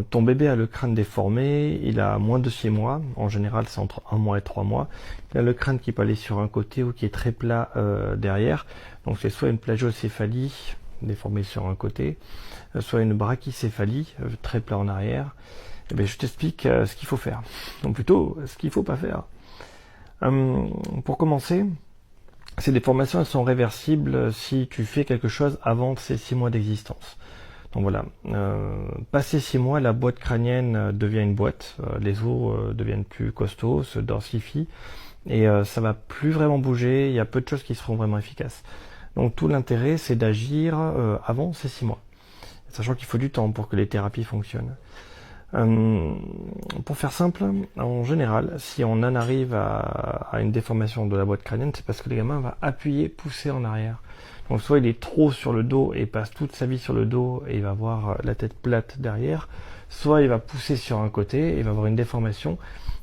Ton bébé a le crâne déformé, il a moins de 6 mois, en général c'est entre 1 mois et 3 mois. Il a le crâne qui peut aller sur un côté ou qui est très plat derrière. Donc c'est soit une plagiocéphalie, déformée sur un côté, soit une brachycéphalie, très plat en arrière. Et bien, je t'explique ce qu'il faut faire. Donc plutôt, ce qu'il ne faut pas faire. Pour commencer, ces déformations elles sont réversibles si tu fais quelque chose avant ces 6 mois d'existence. Donc voilà, passé 6 mois, la boîte crânienne devient une boîte, les os deviennent plus costauds, se densifient, et ça va plus vraiment bouger, il y a peu de choses qui seront vraiment efficaces. Donc tout l'intérêt, c'est d'agir avant ces 6 mois, sachant qu'il faut du temps pour que les thérapies fonctionnent. Pour faire simple, en général, si on en arrive à une déformation de la boîte crânienne, c'est parce que le gamin va appuyer, pousser en arrière. Donc soit il est trop sur le dos et passe toute sa vie sur le dos et il va avoir la tête plate derrière, soit il va pousser sur un côté et il va avoir une déformation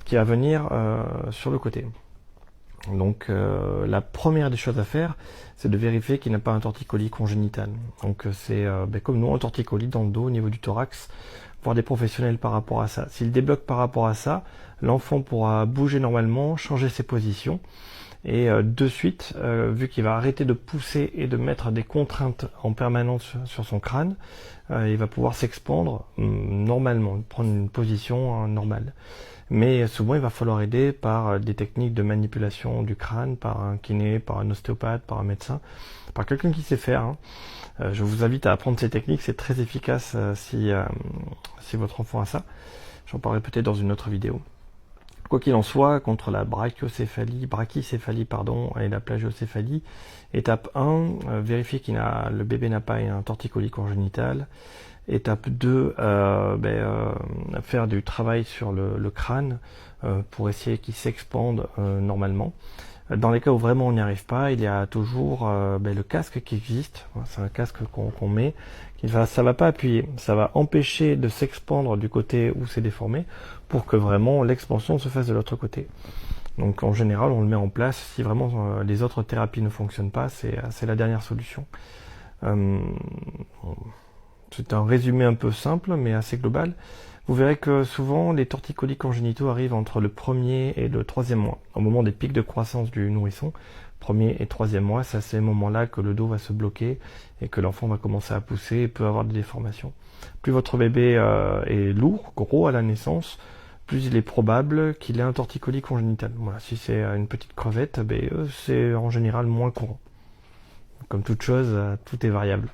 qui va venir sur le côté. Donc la première des choses à faire, c'est de vérifier qu'il n'a pas un torticolis congénital. Donc c'est comme nous, un torticolis dans le dos au niveau du thorax, voir des professionnels par rapport à ça. S'il débloque par rapport à ça, l'enfant pourra bouger normalement, changer ses positions, et de suite, vu qu'il va arrêter de pousser et de mettre des contraintes en permanence sur son crâne, il va pouvoir s'expandre normalement, prendre une position normale. Mais souvent, il va falloir aider par des techniques de manipulation du crâne, par un kiné, par un ostéopathe, par un médecin, par quelqu'un qui sait faire. Je vous invite à apprendre ces techniques, c'est très efficace si votre enfant a ça. J'en parlerai peut-être dans une autre vidéo. Quoi qu'il en soit, contre la brachycéphalie et la plagiocéphalie, étape 1, vérifier le bébé n'a pas un torticolis congénital. Étape 2, faire du travail sur le crâne pour essayer qu'il s'expande normalement. Dans les cas où vraiment on n'y arrive pas, il y a toujours le casque qui existe. C'est un casque qu'on met. Ça va pas appuyer, ça va empêcher de s'expandre du côté où c'est déformé pour que vraiment l'expansion se fasse de l'autre côté. Donc en général, on le met en place. Si vraiment les autres thérapies ne fonctionnent pas, c'est la dernière solution. C'est un résumé un peu simple, mais assez global. Vous verrez que souvent, les torticolis congénitaux arrivent entre le premier et le troisième mois, au moment des pics de croissance du nourrisson. Premier et troisième mois, c'est à ces moments-là que le dos va se bloquer et que l'enfant va commencer à pousser et peut avoir des déformations. Plus votre bébé est lourd, gros à la naissance, plus il est probable qu'il ait un torticolis congénital. Voilà, si c'est une petite crevette, c'est en général moins courant. Comme toute chose, tout est variable.